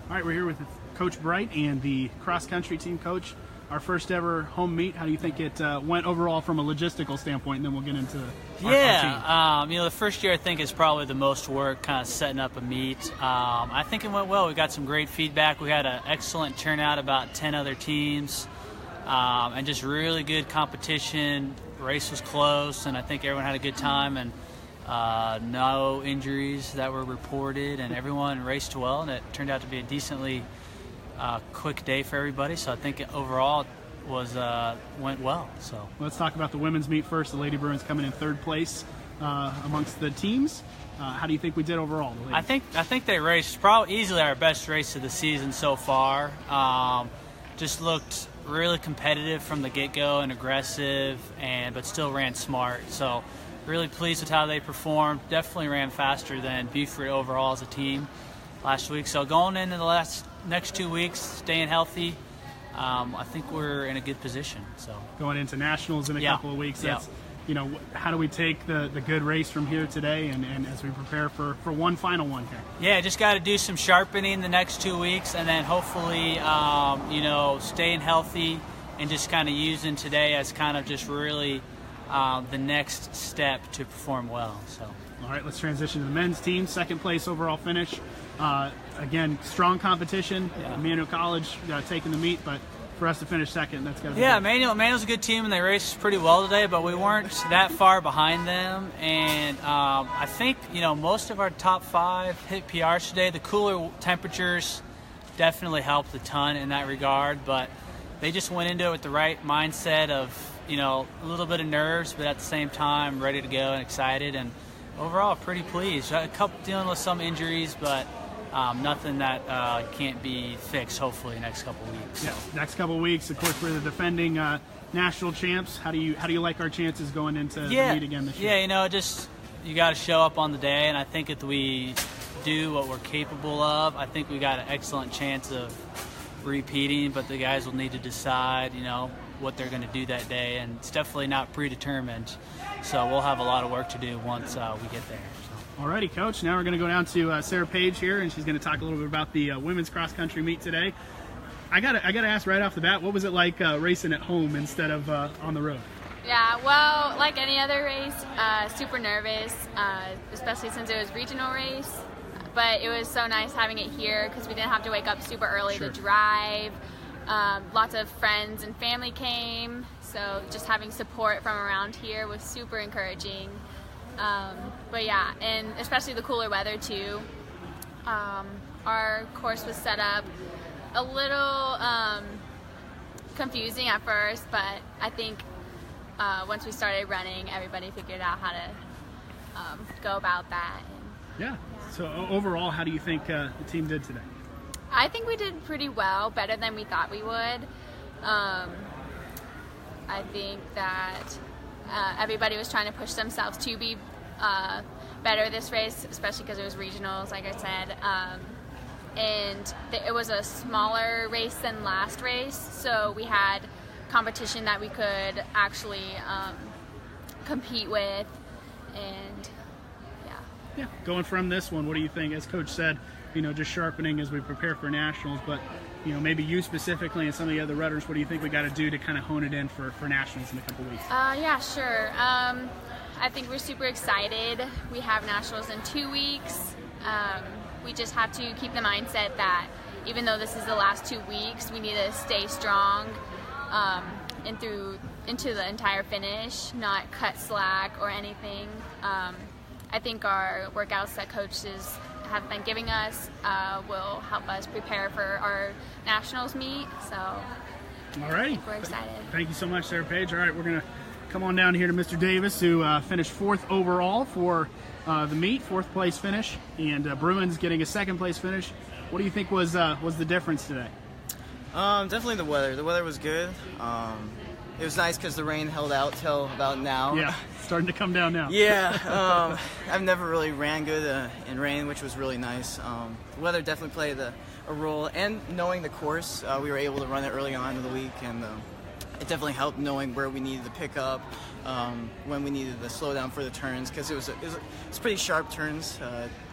All right, we're here with Coach Bright and the cross-country team coach. Our first ever home meet. How do you think it went overall from a logistical standpoint? And then we'll get into our team. The first year I think is probably the most work, kind of setting up a meet. I think it went well. We got some great feedback. We had an excellent turnout, about 10 other teams, and just really good competition. The race was close, and I think everyone had a good time, and no injuries that were reported, and everyone raced well, and it turned out to be a decently quick day for everybody. So I think overall it went well. So let's talk about the women's meet first. The Lady Bruins coming in third place amongst the teams. How do you think we did overall? I think they raced probably easily our best race of the season so far. Just looked really competitive from the get-go and aggressive, but still ran smart. So really pleased with how they performed. Definitely ran faster than Buford overall as a team last week. So going into the next 2 weeks, staying healthy, I think we're in a good position. So going into nationals in a couple of weeks, that's, how do we take the good race from here today and as we prepare for one final one here? Yeah, just got to do some sharpening the next 2 weeks, and then hopefully, staying healthy and just kind of using today as kind of just really the next step to perform well. So. All right, let's transition to the men's team. Second place overall finish. Again, strong competition. Emmanuel College taking the meet, but for us to finish second, that's got to be good. Emmanuel's a good team, and they raced pretty well today, but we weren't that far behind them. And I think, most of our top 5 hit PRs today. The cooler temperatures definitely helped a ton in that regard, but they just went into it with the right mindset of, a little bit of nerves, but at the same time ready to go and excited. And overall, pretty pleased. A couple dealing with some injuries, but nothing that can't be fixed, hopefully, next couple of weeks. Yeah, next couple of weeks. Of course, we're the defending national champs. How do you like our chances going into the meet again this year? Yeah, you got to show up on the day, and I think if we do what we're capable of, I think we got an excellent chance of repeating, but the guys will need to decide, what they're going to do that day, and it's definitely not predetermined. So we'll have a lot of work to do once we get there. So. Alrighty, Coach. Now we're going to go down to Sarah Paige here, and she's going to talk a little bit about the women's cross-country meet today. I gotta ask right off the bat, what was it like racing at home instead of on the road? Yeah, well, like any other race, super nervous, especially since it was regional race. But it was so nice having it here because we didn't have to wake up super early to drive. Lots of friends and family came, so just having support from around here was super encouraging. But yeah, and especially the cooler weather too. Our course was set up a little confusing at first, but I think once we started running, everybody figured out how to go about that. Yeah. So overall, how do you think the team did today? I think we did pretty well, better than we thought we would. I think that everybody was trying to push themselves to be better this race, especially because it was regionals, like I said. And it was a smaller race than last race, so we had competition that we could actually compete with. And yeah, going from this one, what do you think? As Coach said, just sharpening as we prepare for nationals, but maybe you specifically and some of the other runners, what do you think we got to do to kind of hone it in for nationals in a couple weeks? Yeah, sure. I think we're super excited. We have nationals in 2 weeks. We just have to keep the mindset that even though this is the last 2 weeks, we need to stay strong into the entire finish, not cut slack or anything. I think our workouts that coaches have been giving us will help us prepare for our nationals meet. So, all right, we're excited. Thank you so much, Sarah Paige. All right, we're gonna come on down here to Mr. Davis, who finished 4th overall for the meet, 4th place finish, and Bruins getting a 2nd place finish. What do you think was the difference today? Definitely the weather. The weather was good. It was nice because the rain held out till about now. Yeah, starting to come down now. Yeah, I've never really ran good in rain, which was really nice. The weather definitely played a role, and knowing the course, we were able to run it early on in the week, and it definitely helped knowing where we needed to pick up, when we needed to slow down for the turns, because it was pretty sharp turns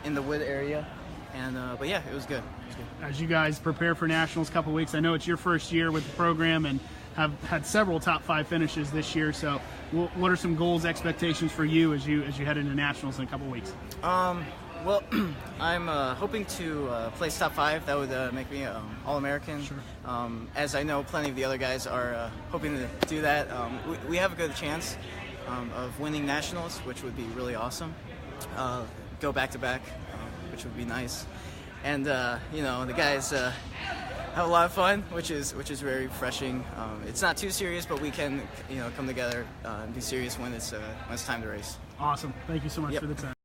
in the wood area. And but yeah, it was good. As you guys prepare for nationals, couple weeks, I know it's your first year with the program and have had several top 5 finishes this year. So, what are some goals, expectations for you as you head into nationals in a couple weeks? Well, I'm hoping to place top 5. That would make me All-American. Sure. As I know, plenty of the other guys are hoping to do that. We have a good chance of winning nationals, which would be really awesome. Go back-to-back, which would be nice. And the guys have a lot of fun, which is very refreshing. It's not too serious, but we can come together and be serious when it's time to race. Awesome. Thank you so much for the time.